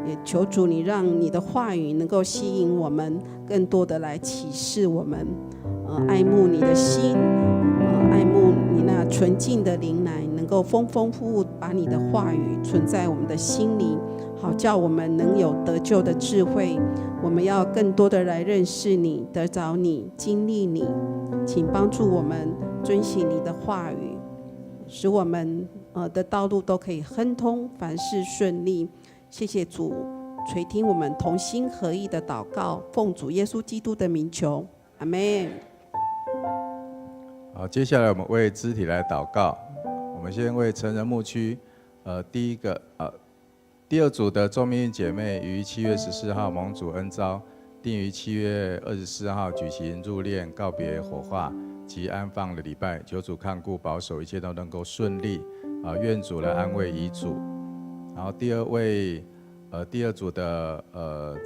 也求主你让你的话语能够吸引我们，更多的来启示我们，爱慕你的心，爱慕你那纯净的灵奶，能够丰丰富富把你的话语存在我们的心里，好叫我们能有得救的智慧。我们要更多的来认识你，得着你，经历你。请帮助我们遵行你的话语，使我们的道路都可以亨通，凡事顺利。谢谢主垂听我们同心合意的祷告，奉主耶稣基督的名求，阿们。好，接下来我们为肢体来祷告。我们先为成人牧区，第二组的周命运姐妹于7月14号蒙主恩召，定于7月24号举行入殓、告别、火化及安放的礼拜。求主看顾保守，一切都能够顺利。愿主来安慰遗嘱。然后第二组的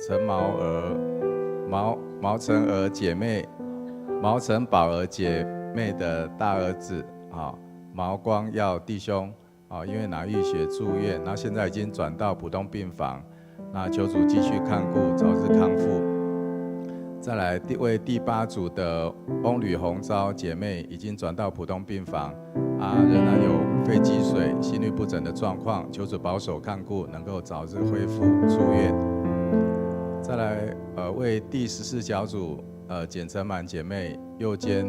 陈毛成儿姐妹，毛成宝儿姐妹的大儿子毛光耀弟兄因为脑溢血住院，然后现在已经转到普通病房，那求主继续看顾，早日康复。再来为第8组的翁吕红昭姐妹已经转到普通病房，仍然有肺积水、心律不整的状况，求主保守看顾，能够早日恢复出院。再来为第14小组简成满姐妹右肩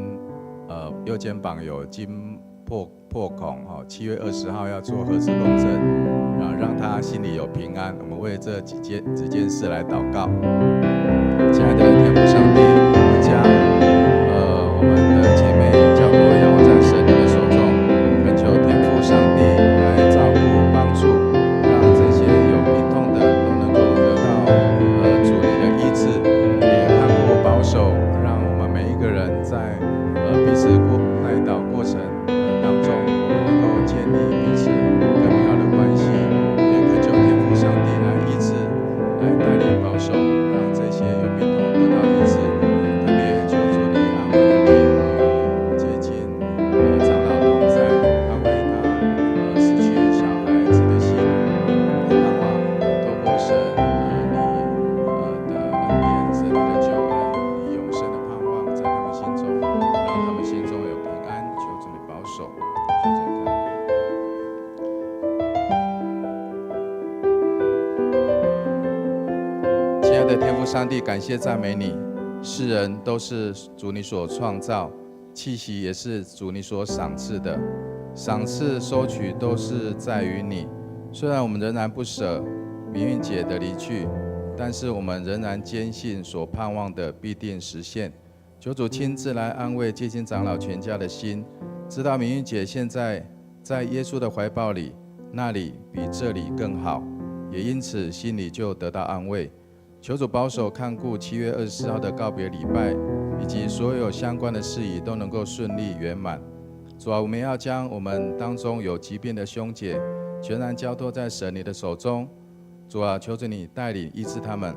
膀有筋破孔，7月20号要做核磁共振，让她心里有平安。我们为这几件事来祷告。亲爱的天父上帝，我们将我们的姐妹交托仰望在神你的手中，恳求天父上帝来照顾帮助，让这些有病痛的都能够得到主你的医治，也看顾保守，让我们每一个人在彼此带祷过程当中，我们能够建立彼此更美好的关系，也恳求天父上帝来医治，来带领保守，让这些有病痛得到医治。特别求主你安慰的灵与接近长老同在，安慰他失去小孩子的心，也盼望透过神你的恩典、神你的救恩，以永生的盼望在他们心中，让他们心中有平安。求主你保守，求主你看。亲爱的天父上帝，感谢赞美你，世人都是主你所创造，气息也是主你所赏赐的，赏赐收取都是在于你。虽然我们仍然不舍明运姐的离去，但是我们仍然坚信所盼望的必定实现。求主亲自来安慰接近长老全家的心，知道明运姐现在在耶稣的怀抱里，那里比这里更好，也因此心里就得到安慰。求主保守看顾7月24号的告别礼拜，以及所有相关的事宜都能够顺利圆满。主啊，我们要将我们当中有疾病的兄姐全然交托在神你的手中。主啊，求着你带领医治他们。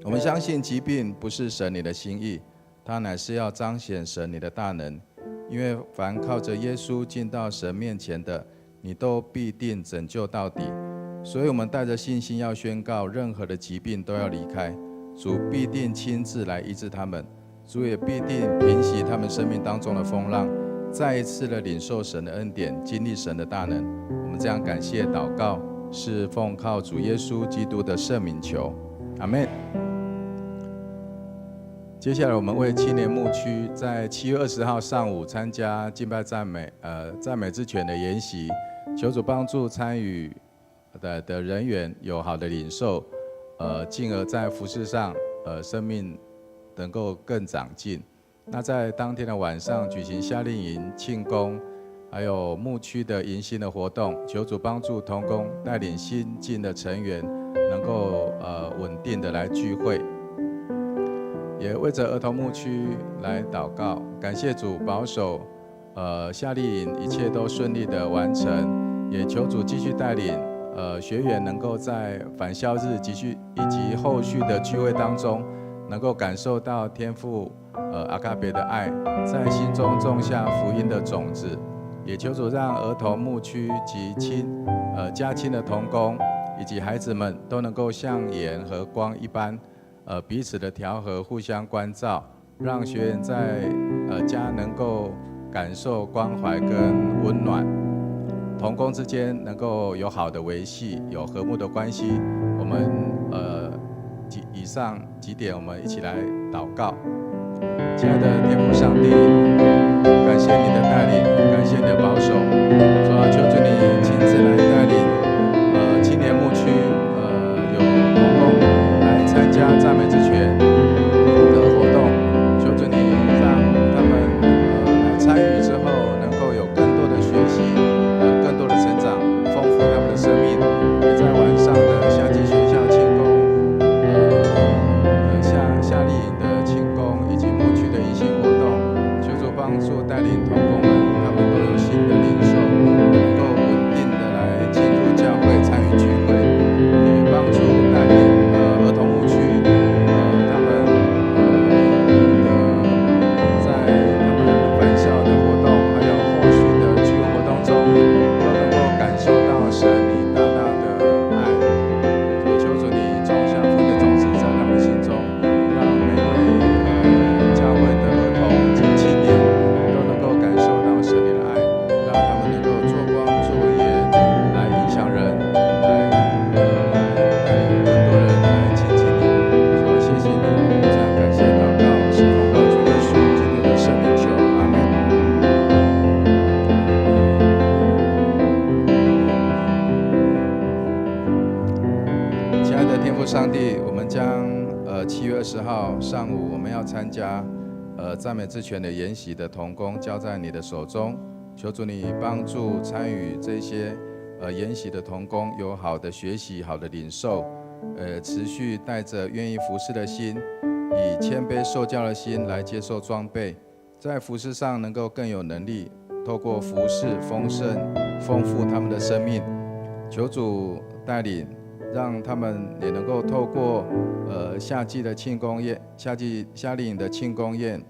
我们相信疾病不是神你的心意，它乃是要彰显神你的大能。因为凡靠着耶稣进到神面前的，你都必定拯救到底。所以我们带着信心要宣告，任何的疾病都要离开，主必定亲自来医治他们。主也必定平息他们生命当中的风浪，再一次的领受神的恩典，经历神的大能。我们这样感谢祷告，是奉靠主耶稣基督的圣名求，阿们。接下来我们为青年牧区在7月20号上午参加敬拜赞美之泉的研习，求主帮助参与的人员有好的领受，进而在服事上生命能够更长进。那在当天的晚上举行夏令营庆功，还有牧区的迎新的活动，求主帮助同工带领新进的成员能够稳定的来聚会。也为着儿童牧区来祷告，感谢主保守夏令营一切都顺利的完成，也求主继续带领学员能够在返校日以及后续的聚会当中，能够感受到天父阿嘎别的爱，在心中种下福音的种子。也求主让儿童牧区及家亲的同工以及孩子们都能够像盐和光一般，彼此的调和，互相关照，让学员在家能够感受关怀跟温暖，同工之间能够有好的维系，有和睦的关系。我们以上几点，我们一起来祷告。亲爱的天父上帝，感谢你的带领，感谢你的保守，主啊，求主你亲自来带领青年牧区有同工来参加赞美之泉的活动，求主你让他们来参与之后，能够有更多的学习，更多的成长，丰富他们的生命。也在晚上的夏季学校庆功，夏令营的庆功以及牧区的迎新活动，求主帮助带领同工们，他们都有新的领受，能够稳定的来进入教会参与聚会，也帮助带领儿童牧区，他们在他们返校的活动，还有后续的聚会活动中，都能够感受到神你大大的爱。也求主你种下福音的种子在他们心中，让每位教会的儿童及青年都能够感受到神你的爱，让他们能够做光做盐，来影响人，来带领更多人来亲近你。说谢谢你，这样感谢祷告，是奉靠主耶稣基督的圣名求，阿们。亲爱的天父上帝，我们将7月20号上午我们要参加赞美之泉的研习的同工交在你的手中，求主你帮助参与这些研习的同工有好的学习、好的领受，持续带着愿意服侍的心，以谦卑受教的心来接受装备，在服侍上能够更有能力，透过服侍丰盛丰富他们的生命。求主带领，让他们也能够透过夏季的庆功宴、夏令营的庆功宴，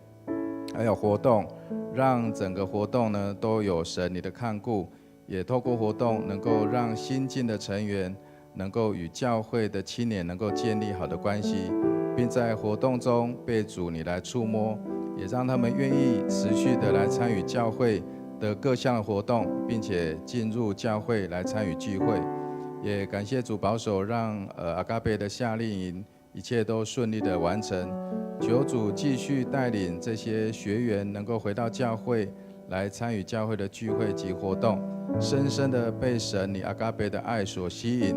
还有活动，让整个活动呢都有神你的看顾，也透过活动能够让新进的成员能够与教会的青年能够建立好的关系，并在活动中被主你来触摸，也让他们愿意持续的来参与教会的各项活动，并且进入教会来参与聚会。也感谢主保守，让阿嘎贝的夏令营一切都顺利的完成。求主继续带领这些学员能够回到教会来参与教会的聚会及活动，深深的被神你阿嘎贝的爱所吸引，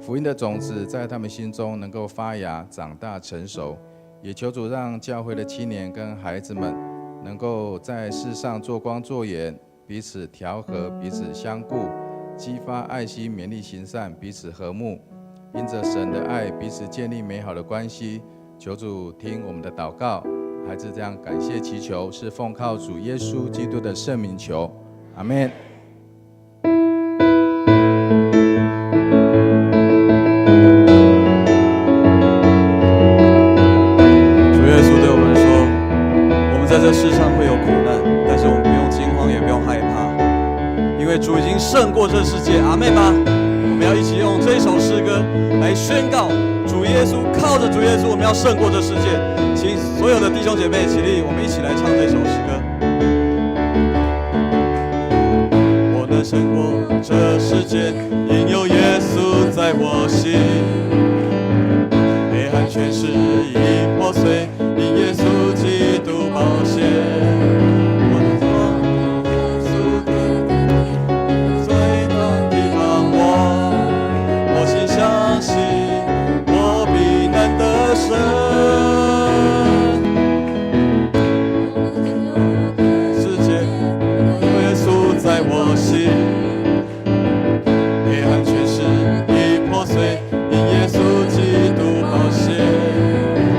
福音的种子在他们心中能够发芽、长大、成熟。也求主让教会的青年跟孩子们能够在世上做光做盐，彼此调和，彼此相顾，激发爱心，勉励行善，彼此和睦，因着神的爱，彼此建立美好的关系。求主听我们的祷告，孩子这样感谢祈求，是奉靠主耶稣基督的圣名求，阿们。主耶稣对我们说，我们在这世上会有苦难，但是我们不用惊慌，也不用害怕，因为主已经胜过这世界，阿们吗？我们要一起用这一首诗歌来宣告主耶稣，靠着主耶稣，我们要胜过这世界。请所有的弟兄姐妹起立，我们一起来唱这首诗歌。我能胜过这世界，因有耶稣在我心。黑暗权势已破碎，因耶稣基督宝血。我能做耶稣的最能抵挡我，我心相信，我必能得胜。世界有耶稣在我心，黑暗权势已破碎，因耶稣基督宝血。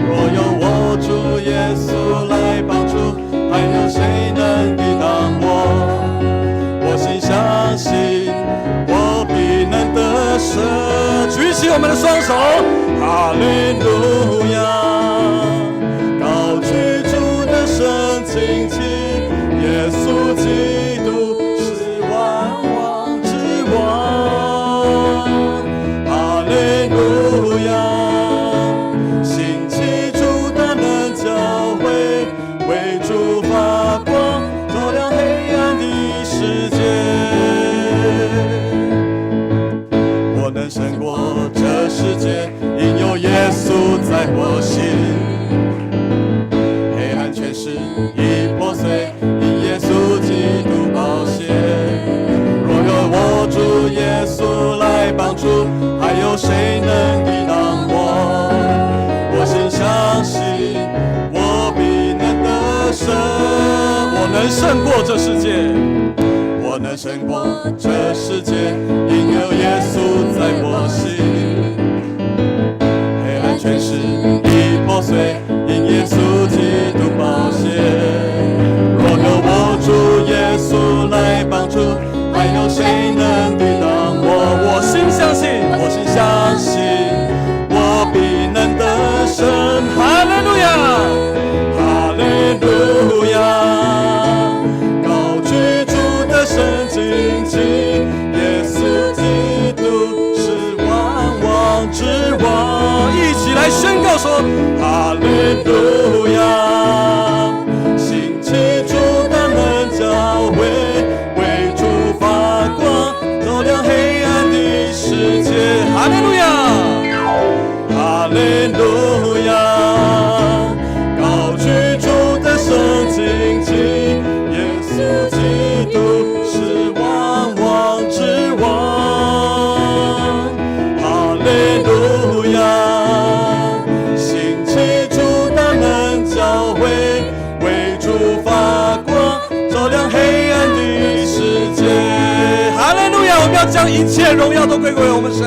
若有我主耶稣来帮助，还有谁能抵挡我？我心相信，我必能得胜。举起我们的双手，哈利路亚！高举主的圣经旗，耶稣基督是万王之王。哈利路亚！兴起主大能教会，为主发光，照亮黑暗的世界。我能胜过这世界，因有耶稣在我心。黑暗权势已破碎，因耶稣基督宝血。若有我主耶稣来帮助，还有谁能抵挡我？我心相信，我必能得胜。我能胜过这世界，我能胜过这世界，因有耶稣在我心。黑暗权势已破碎，因耶稣基督宝血。若有我主耶稣来帮助，还有谁能抵挡我？我心相信，我心相信，我必能得胜。哈利路亚，哈利路亚！高举主的圣经旗，耶稣基督是万王之王。一起来宣告说：哈利路亚！兴起主大能教会，为主发光，照亮黑暗的世界。哈利路亚，哈利路亚！高举主的圣经旗，耶稣基督是万王之王。哈利路亚！兴起主大能教会，为主发光，照亮黑暗的世界。哈利路亚！我们要将一切荣耀都归给我们神，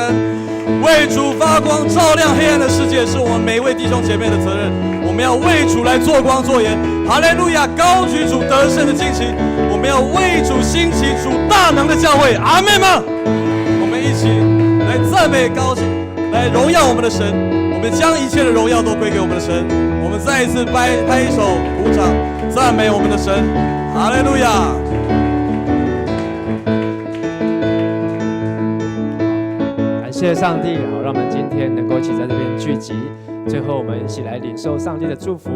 为主发光，照亮黑暗的世界，是我们每一位弟兄姐妹的责任。我们要为主来做光做盐。哈利路亚！高举主得胜的旌旗，我们要为主兴起主大能的教会。阿们吗？我们一起来赞美高兴，来荣耀我们的神。我们将一切的荣耀都归给我们的神。我们再一次拍手鼓掌，赞美我们的神。哈利路亚！感谢上帝，好，让我们今天能够一起在这边聚集。最后，我们一起来领受上帝的祝福。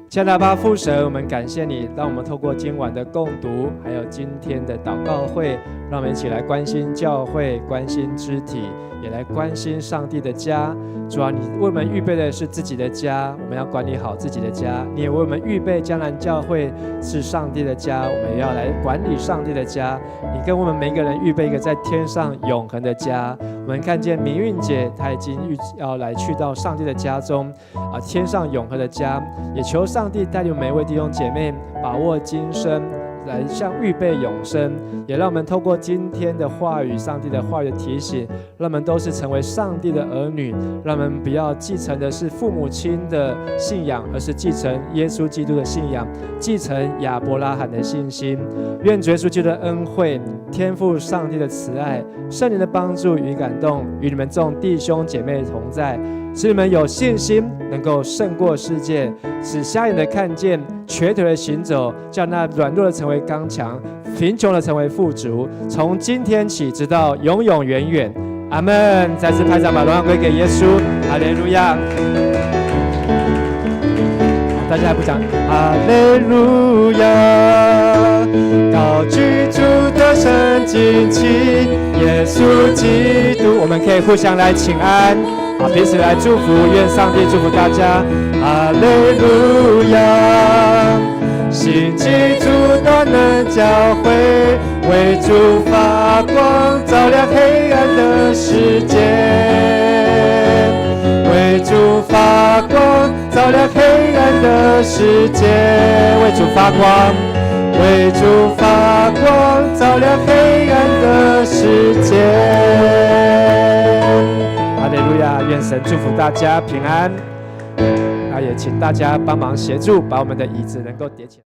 亲爱的阿爸父神，我们感谢你，让我们透过今晚的共读，还有今天的祷告会，让我们一起来关心教会，关心肢体，也来关心上帝的家。主啊，你为我们预备的是自己的家，我们要管理好自己的家。你也为我们预备江南教会是上帝的家，我们也要来管理上帝的家。你跟我们每一个人预备一个在天上永恒的家。我们看见明韵姐，她已经要来去到上帝的家中，天上永恒的家。也求上帝带领每一位弟兄姐妹把握今生，来向预备永生，也让我们透过今天的话语，上帝的话语的提醒，让我们都是成为上帝的儿女，让我们不要继承的是父母亲的信仰，而是继承耶稣基督的信仰，继承亚伯拉罕的信心。愿主耶稣基督的恩惠、天父上帝的慈爱、圣灵的帮助与感动，与你们众弟兄姐妹同在，使你们有信心，能够胜过世界，使瞎眼的看见，瘸腿的行走，叫那软弱的成为刚强，贫穷的成为富足，从今天起直到永永远远。阿们。再次拍掌，把荣耀归给耶稣。哈利路亚。大家还不讲哈利路亚，高举主的圣经旗，耶稣基督。我们可以互相来请安，彼此来祝福，愿上帝祝福大家。哈利路亚，兴起主的能教会，为主发光，照亮黑暗的世界。为主发光，照亮黑暗的世界。为主发光，为主发光，照亮黑暗的世界。哈利路亚！愿神祝福大家平安。那也请大家帮忙协助，把我们的椅子能够叠起来。